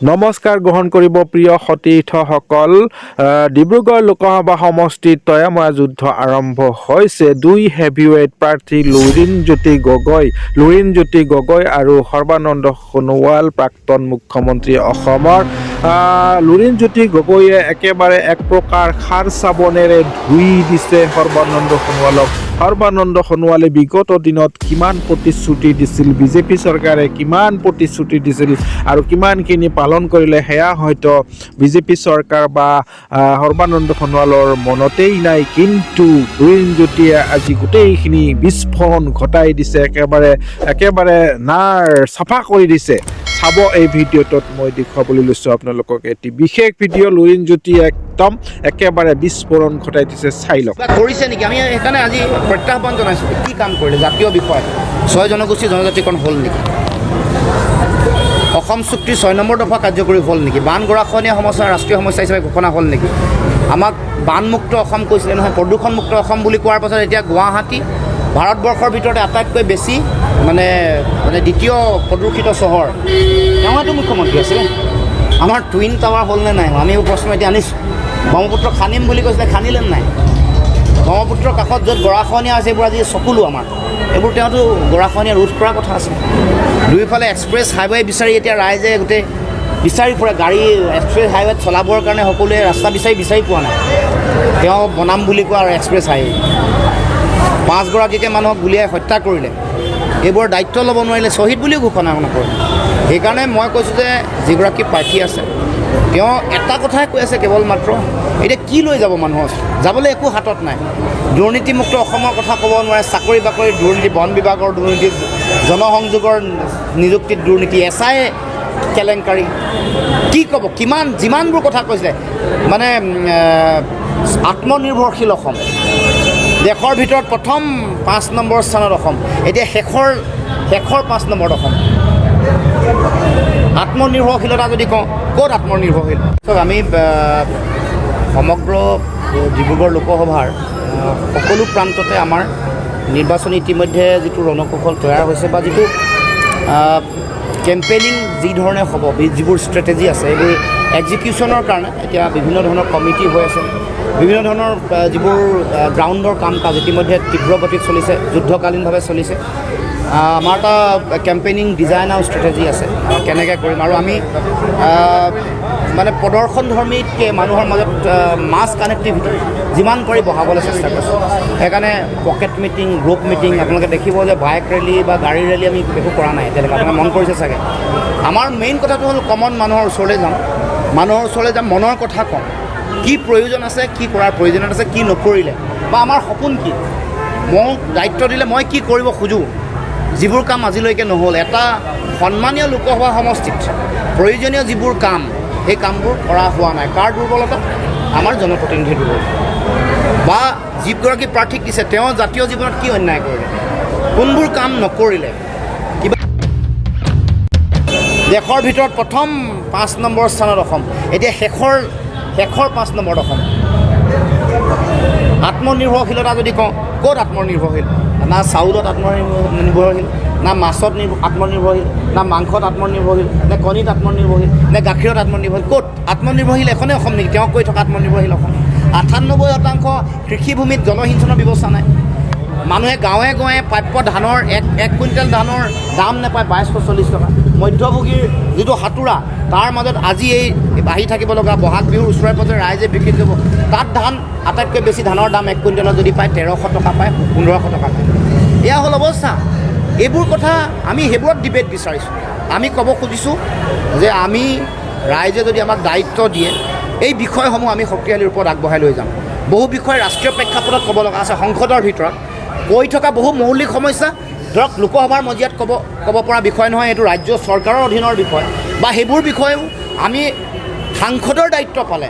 নমস্কাৰ গ্ৰহণ কৰিব প্ৰিয় সতীৰ্থসকল। ডিব্ৰুগড় লোকসভা সমষ্টিত তয়ামৰা যুদ্ধ আৰম্ভ হৈছে। দুই হেভিৱেট প্ৰাৰ্থী লুৰিণ জ্যোতি গগৈ আৰু সৰ্বানন্দ সোণোৱাল, প্ৰাক্তন মুখ্যমন্ত্ৰী অসমৰ। লুৰিণ জ্যোতি গগৈয়ে একেবাৰে এক প্ৰকাৰ সাৰ চাবনেৰে ধুই দিছে সৰ্বানন্দ সোণোৱালক। সৰ্বানন্দ সোণোৱালে বিগত দিনত কিমান প্ৰতিশ্ৰুতি দিছিল, বিজেপি চৰকাৰে কিমান প্ৰতিশ্ৰুতি দিছিল আৰু কিমানখিনি পালন কৰিলে সেয়া হয়তো বিজেপি চৰকাৰ বা সৰ্বানন্দ সোণোৱালৰ মনতেই নাই। কিন্তু লুৰিণ জ্যোতিয়ে আজি গোটেইখিনি বিস্ফোৰণ ঘটাই দিছে, একেবাৰে নাৰ চাফা কৰি দিছে। চাব এই ভিডিঅ'টোত মই দেখুৱাবলৈ লৈছোঁ আপোনালোকক এটি বিশেষ ভিডিঅ'। লুৰিণ জ্যোতিয়ে একেবাৰে বিস্ফোৰণ ঘটাই দিছে, চাই লওক। কৰিছে নেকি? আমি সেইকাৰণে আজি প্ৰত্যাহ্বান জনাইছোঁ, কি কাম কৰিলে জাতীয় বিষয় 6 জনগোষ্ঠী জনজাতিকৰণ হ'ল নেকি? অসম চুক্তিৰ 6 নম্বৰ দফা কাৰ্যকৰী হ'ল নেকি? বান গৰাখহনীয়া সমস্যা ৰাষ্ট্ৰীয় সমস্যা হিচাপে ঘোষণা হ'ল নেকি? আমাক বানমুক্ত অসম কৈছিলে নহয়, প্ৰদূষণমুক্ত অসম বুলি কোৱাৰ পাছত এতিয়া গুৱাহাটী ভাৰতবৰ্ষৰ ভিতৰতে আটাইতকৈ বেছি মানে দ্বিতীয় প্ৰদূষিত চহৰ। তেওঁতো মুখ্যমন্ত্ৰী আছিলে। আমাৰ টুইন টাৱাৰ হ'লনে নাই? আমি এই প্ৰশ্ন এতিয়া আনিছোঁ। ব্ৰহ্মপুত্ৰ খান্দিম বুলি কৈছিলে, খান্দিলে নাই? ব্ৰহ্মপুত্ৰৰ কাষত য'ত গৰাখহনীয়া আছে এইবোৰ আজি চকুলো আমাৰ, এইবোৰ তেওঁতো গৰাখহনীয়া ৰোধ কৰাৰ কথা আছিল। দুয়োফালে এক্সপ্ৰেছ হাইৱে বিচাৰি এতিয়া ৰাইজে গোটেই বিচাৰি ফুৰে। গাড়ী এক্সপ্ৰেছ হাইৱেত চলাবৰ কাৰণে সকলোৱে ৰাস্তা বিচাৰি পোৱা নাই। তেওঁ বনাম বুলি কোৱা আৰু এক্সপ্ৰেছ হাইৱে 5গৰাকীকে মানুহক গুলীয়াই হত্যা কৰিলে। এইবোৰ দায়িত্ব ল'ব নোৱাৰিলে, শ্বহীদ বুলিও ঘোষণা নকৰিলে। সেইকাৰণে মই কৈছোঁ যে যিগৰাকী প্ৰাৰ্থী আছে তেওঁ এটা কথাই কৈ আছে কেৱল মাত্ৰ, এতিয়া কি লৈ যাব মানুহৰ যাবলৈ একো হাতত নাই। দুৰ্নীতিমুক্ত অসমৰ কথা ক'ব নোৱাৰে। চাকৰি বাকৰি দুৰ্নীতি, বন বিভাগৰ দুৰ্নীতি, জনসংযোগৰ নিযুক্তিত দুৰ্নীতি, SI কেলেংকাৰী, কি ক'ব? যিমানবোৰ কথা কৈছে মানে আত্মনিৰ্ভৰশীল অসম, দেশৰ ভিতৰত প্ৰথম 5 নম্বৰ স্থানত অসম, এতিয়া শেষৰ 5 নম্বৰত অসম। আত্মনিৰ্ভৰশীলতা যদি কওঁ, ক'ত আত্মনিৰ্ভৰশীল? আমি সমগ্ৰ ডিব্ৰুগড় লোকসভাৰ সকলো প্ৰান্ততে আমাৰ নিৰ্বাচনী ইতিমধ্যে যিটো ৰণকৌশল তৈয়াৰ হৈছে বা যিটো কেম্পেইনিং যি ধৰণে হ'ব, যিবোৰ ষ্ট্ৰেটেজি আছে এইবোৰ এক্সিকিউশ্যনৰ কাৰণে এতিয়া বিভিন্ন ধৰণৰ কমিটি হৈ আছে। বিভিন্ন ধৰণৰ যিবোৰ গ্ৰাউণ্ডৰ কাম কাজ ইতিমধ্যে তীব্ৰ গতিত চলিছে, যুদ্ধকালীনভাৱে চলিছে। আমাৰ এটা কেম্পেইনিং ডিজাইন আৰু ষ্ট্ৰেটেজি আছে কেনেকৈ কৰিম। আৰু আমি মানে প্ৰদৰ্শনধৰ্মীতকৈ মানুহৰ মাজত মাছ কানেক্টিভিটি যিমান পাৰি বঢ়াবলৈ চেষ্টা কৰিছোঁ। সেইকাৰণে পকেট মিটিং, গ্ৰুপ মিটিং, আপোনালোকে দেখিব যে বাইক ৰেলী বা গাড়ী ৰেলী আমি একো কৰা নাই এতিয়ালৈকে। আপোনালোকে মন কৰিছে চাগে। আমাৰ মেইন কথাটো হ'ল কমন মানুহৰ ওচৰলৈ যাম, মনৰ কথা কওঁ, কি প্ৰয়োজন আছে, কি কৰাৰ প্ৰয়োজনীয়তা আছে, কি নকৰিলে বা আমাৰ সপোন কি, মোক দায়িত্ব দিলে মই কি কৰিব খোজোঁ, যিবোৰ কাম আজিলৈকে নহ'ল। এটা সন্মানীয় লোকসভা সমষ্টিত প্ৰয়োজনীয় যিবোৰ কাম, সেই কামবোৰ কৰা হোৱা নাই। কাৰ দুৰ্বলতা? আমাৰ জনপ্ৰতিনিধিৰ দুৰ্বলতা। বা যিগৰাকী প্ৰাৰ্থীক দিছে তেওঁ জাতীয় জীৱনত কি অন্যায় কৰিলে, কোনবোৰ কাম নকৰিলে। কিবা দেশৰ ভিতৰত প্ৰথম 5 নম্বৰ স্থানত অসম, এতিয়া শেষৰ 5 নম্বৰত অসম। আত্মনিৰ্ভৰশীলতা যদি কওঁ, ক'ত আত্মনিৰ্ভৰশীল? না চাউলত আত্মনিৰ্ভৰশীল, না মাছত আত্মনিৰ্ভৰশীল, না মাংসত আত্মনিৰ্ভৰশীল, নে কণীত আত্মনিৰ্ভৰশীল, নে গাখীৰত আত্মনিৰ্ভৰশীল? ক'ত আত্মনিৰ্ভৰশীল? এখনেই অসম নেকি তেওঁ কৈ থকা আত্মনিৰ্ভৰশীল অসম? 98% কৃষিভূমিত জলসিঞ্চনৰ ব্যৱস্থা নাই। মানুহে গাঁৱে প্ৰাপ্য ধানৰ এক কুইণ্টেল ধানৰ দাম নাপায় 2240 টকা। মধ্যভোগীৰ যিটো সাঁতোৰা, তাৰ মাজত আজি এই বাঢ়ি থাকিব লগা বহাগ বিহুৰ ওচৰে পাজৰে ৰাইজে বিক্ৰী কৰিব। তাত ধান আটাইতকৈ বেছি ধানৰ দাম 1 কুইণ্টেলত যদি পায় 1300 টকা পায়, 1500 টকা পায়। এয়া হ'ল অৱস্থা। এইবোৰ কথা আমি সেইবোৰত ডিবেট বিচাৰিছোঁ। আমি ক'ব খুজিছোঁ যে আমি ৰাইজে যদি আমাক দায়িত্ব দিয়ে, এই বিষয়সমূহ আমি শক্তিশালী ৰূপত আগবঢ়াই লৈ যাম। বহু বিষয় ৰাষ্ট্ৰীয় প্ৰেক্ষাপটত ক'ব লগা আছে। সংসদৰ ভিতৰত কৈ থকা বহু মৌলিক সমস্যা, ধৰক লোকসভাৰ মজিয়াত ক'ব পৰা বিষয় নহয়, এইটো ৰাজ্য চৰকাৰৰ অধীনৰ বিষয়। বা সেইবোৰ বিষয়েও আমি সাংসদৰ দায়িত্ব পালে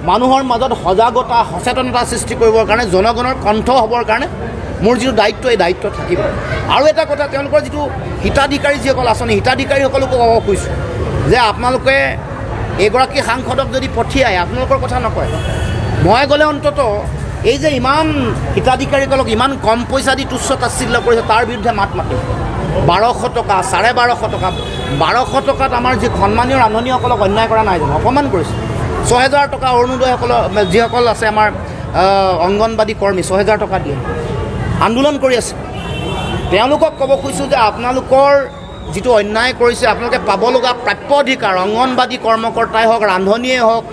মানুহৰ মাজত সজাগতা, সচেতনতা সৃষ্টি কৰিবৰ কাৰণে, জনগণৰ কণ্ঠ হ'বৰ কাৰণে মোৰ যিটো দায়িত্ব, এই দায়িত্ব থাকিব। আৰু এটা কথা, তেওঁলোকৰ যিটো হিতাধিকাৰী যিসকল আঁচনি, হিতাধিকাৰীসকলকো ক'ব খুজিছোঁ যে আপোনালোকে এগৰাকী সাংসদক যদি পঠিয়ায়, আপোনালোকৰ কথা নকয়, মই গ'লে অন্তত এই যে ইমান হিতাধিকাৰীসকলক ইমান কম পইচা দি তুচ্ছ তাচ্ছিল্য কৰিছে তাৰ বিৰুদ্ধে মাত মাতিম। 1200 টকা 1250 টকা 1200 টকাত আমাৰ যি সন্মানীয় ৰান্ধনীসকলক অন্যায় কৰা নাই জানো অপমান কৰিছে 6000 টকা অৰুণোদয়সকলৰ যিসকল আছে আমাৰ অংগনবাদী কৰ্মী 6000 টকা দিয়ে আন্দোলন কৰি আছে তেওঁলোকক ক'ব খুজিছোঁ যে আপোনালোকৰ যিটো অন্যায় কৰিছে আপোনালোকে পাব লগা প্ৰাপ্য অধিকাৰ অংগনবাদী কৰ্মকৰ্তাই হওক ৰান্ধনীয়ে হওক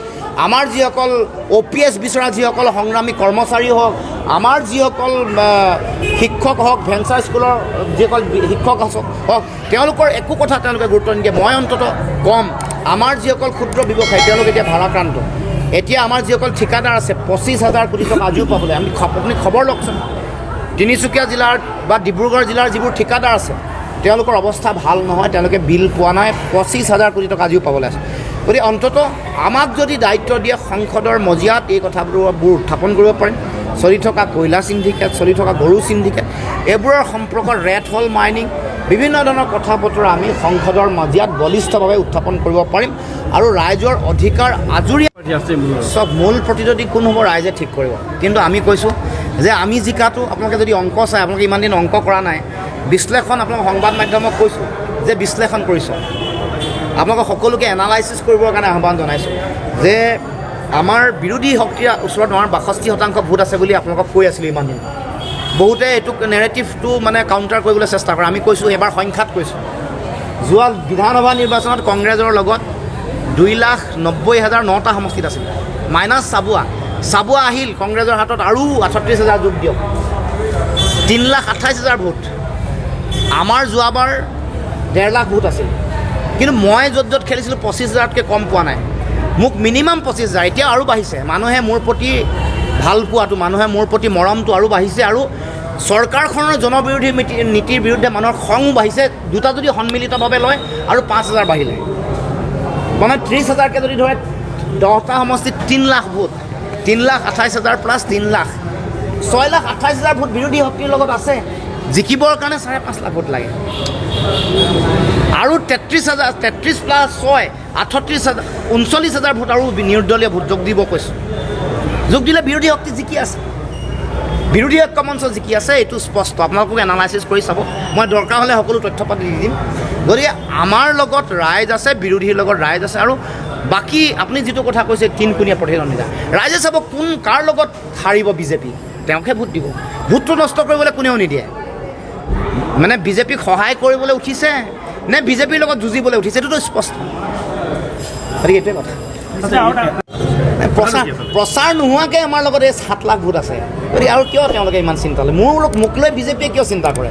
আমাৰ যিসকল OPS বিচৰা যিসকল সংগ্ৰামী কৰ্মচাৰী হওক আমাৰ যিসকল শিক্ষক হওক ভেঞ্চাৰ স্কুলৰ যিসকল শিক্ষক হওক তেওঁলোকৰ একো কথা তেওঁলোকে গুৰুত্ব নিদিয়ে মই অন্ততঃ কম আমাৰ যিসকল ক্ষুদ্ৰ ব্যৱসায়ী তেওঁলোক এতিয়া ভাৰাক্ৰান্ত এতিয়া আমাৰ যিসকল ঠিকাদাৰ আছে 25,000 কোটি টকা আজিও পাবলৈ আপুনি খবৰ লওকচোন তিনিচুকীয়া জিলাৰ বা ডিব্ৰুগড় জিলাৰ যিবোৰ ঠিকাদাৰ আছে তেওঁলোকৰ অৱস্থা ভাল নহয় তেওঁলোকে বিল পোৱা নাই 25,000 কোটি টকা আজিও পাবলৈ আছে গতিকে অন্ততঃ আমাক যদি দায়িত্ব দিয়ে সংসদৰ মজিয়াত এই কথাবোৰ উত্থাপন কৰিব পাৰিম চলি থকা কয়লা চিণ্ডিকেট চলি থকা গৰু চিণ্ডিকেট এইবোৰৰ সম্পৰ্কত ৰেড হল মাইনিং বিভিন্ন ধৰণৰ কথা বতৰা আমি সংসদৰ মজিয়াত বলিষ্ঠভাৱে উত্থাপন কৰিব পাৰিম আৰু ৰাইজৰ অধিকাৰ আজৰি চব মূল প্ৰতিদ্বন্দ্বী কোন হ'ব ৰাইজে ঠিক কৰিব কিন্তু আমি কৈছোঁ যে আমি জিকাটো আপোনালোকে যদি অংক চাই আপোনালোকে ইমান দিন অংক কৰা নাই বিশ্লেষণ আপোনালোক সংবাদ মাধ্যমক কৈছোঁ যে বিশ্লেষণ কৰিছোঁ আপোনালোকক সকলোকে এনালাইচিছ কৰিবৰ কাৰণে আহ্বান জনাইছোঁ যে আমাৰ বিৰোধী শক্তিৰ ওচৰত আমাৰ 62% ভোট আছে বুলি আপোনালোকক কৈ আছিলোঁ ইমান দিন বহুতে এইটো নেৰেটিভটো মানে কাউণ্টাৰ কৰিবলৈ চেষ্টা কৰে আমি কৈছোঁ এবাৰ সংখ্যাত কৈছোঁ যোৱা বিধানসভা নিৰ্বাচনত কংগ্ৰেছৰ লগত 2,90,009টা সমষ্টিত আছিল মাইনাছ চাবুৱা আহিল কংগ্ৰেছৰ হাতত আৰু 38,000 যোগ দিয়ক 3,28,000 ভোট আমাৰ যোৱাবাৰ 1.5 লাখ ভোট আছিল কিন্তু মই য'ত খেলিছিলোঁ 25,000তকৈ কম পোৱা নাই মোক মিনিমাম 25,000 এতিয়া আৰু বাঢ়িছে মানুহে মোৰ প্ৰতি ভাল পোৱাটো মানুহে মোৰ প্ৰতি মৰমটো আৰু বাঢ়িছে আৰু চৰকাৰখনৰ জনবিৰোধী নীতিৰ বিৰুদ্ধে মানুহৰ খং বাঢ়িছে দুটা যদি সন্মিলিতভাৱে লয় আৰু 5,000 বাঢ়িলে মানে 30,000কৈ যদি ধৰে 10টা সমষ্টিত 3 lakh vote 3,28,000 plus 3 lakh 6,28,000 vote বিৰোধী শক্তিৰ লগত আছে জিকিবৰ কাৰণে 5.5 লাখ ভোট লাগে আৰু 33 প্লাছ 6 39,000 ভোট আৰু নিৰ্দলীয় ভোট যোগ দিব কৈছোঁ যোগ দিলে বিৰোধী শক্তি জিকি আছে বিৰোধী ঐক্য মঞ্চ জিকি আছে এইটো স্পষ্ট আপোনালোকক এনালাইচিছ কৰি চাব মই দৰকাৰ হ'লে সকলো তথ্য পাতি দি দিম গতিকে আমাৰ লগত ৰাইজ আছে বিৰোধীৰ লগত ৰাইজ আছে আৰু বাকী আপুনি যিটো কথা কৈছে তিনিকোণীয়া প্ৰতিদ্বন্দ্বিতা ৰাইজে চাব কোন কাৰ লগত হাৰিব বিজেপি তেওঁকহে ভোট দিব ভোটটো নষ্ট কৰিবলৈ কোনেও নিদিয়ে মানে বিজেপিক সহায় কৰিবলৈ উঠিছে নে বিজেপিৰ লগত যুঁজিবলৈ উঠিছে এইটোতো স্পষ্ট গতিকে এইটোৱে কথা প্ৰচাৰ নোহোৱাকৈ আমাৰ লগত এই 7 লাখ ভোট আছে গতিকে আৰু কিয় তেওঁলোকে ইমান চিন্তা লয় মোক লৈ বিজেপিয়ে কিয় চিন্তা কৰে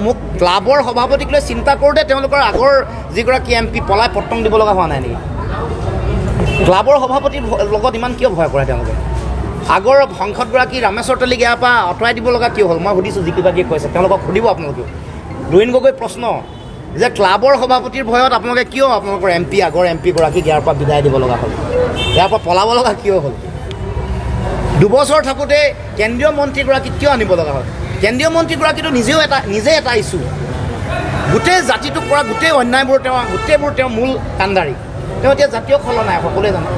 মোক ক্লাবৰ সভাপতিক লৈ চিন্তা কৰোঁতে তেওঁলোকৰ আগৰ যিগৰাকী MP পলাই পট্টং দিব লগা হোৱা নাই নেকি ক্লাবৰ সভাপতিৰ লগত ইমান কিয় ভয় কৰে তেওঁলোকে আগৰ সংসদগৰাকী ৰামেশ্বৰ তেলীক ইয়াৰ পৰা আঁতৰাই দিব লগা কিয় হ'ল মই সুধিছোঁ যি কিবা কি কৈছে তেওঁলোকক সুধিব আপোনালোকেও লুৰিণ গগৈ প্ৰশ্ন যে ক্লাবৰ সভাপতিৰ ভয়ত আপোনালোকে কিয় আপোনালোকৰ আগৰ MP গৰাকীক ইয়াৰ পৰা বিদায় দিব লগা হ'ল ইয়াৰ পৰা পলাব লগা কিয় হ'ল 2 বছৰ থাকোঁতে কেন্দ্ৰীয় মন্ত্ৰীগৰাকীক কিয় আনিব লগা হ'ল কেন্দ্ৰীয় মন্ত্ৰীগৰাকীটো নিজে এটা ইছ্যু গোটেই জাতিটোক কৰা গোটেই অন্যায়বোৰ গোটেইবোৰ তেওঁ মূল কাণ্ডাৰী তেওঁ এতিয়া জাতীয় খলনায়ক সকলোৱে জানে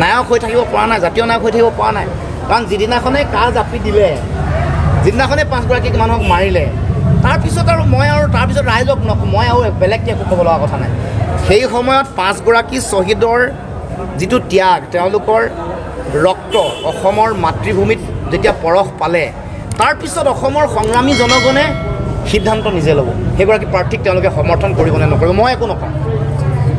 নায়ক হৈ থাকিব পৰা নাই জাতীয় নায়ক হৈ থাকিব পৰা নাই কাৰণ যিদিনাখনে কাৰ জাপি দিলে যিদিনাখনে 5গৰাকীক মানুহক মাৰিলে তাৰপিছত আৰু তাৰপিছত ৰাইজক মই আৰু বেলেগকৈ একো ক'ব লগা কথা নাই সেই সময়ত 5গৰাকী শ্বহীদৰ যিটো ত্যাগ তেওঁলোকৰ ৰক্ত অসমৰ মাতৃভূমিত যেতিয়া পৰশ পালে তাৰপিছত অসমৰ সংগ্ৰামী জনগণে সিদ্ধান্ত নিজে ল'ব সেইগৰাকী প্ৰাৰ্থীক তেওঁলোকে সমৰ্থন কৰিব নে নকৰিব মই একো নকওঁ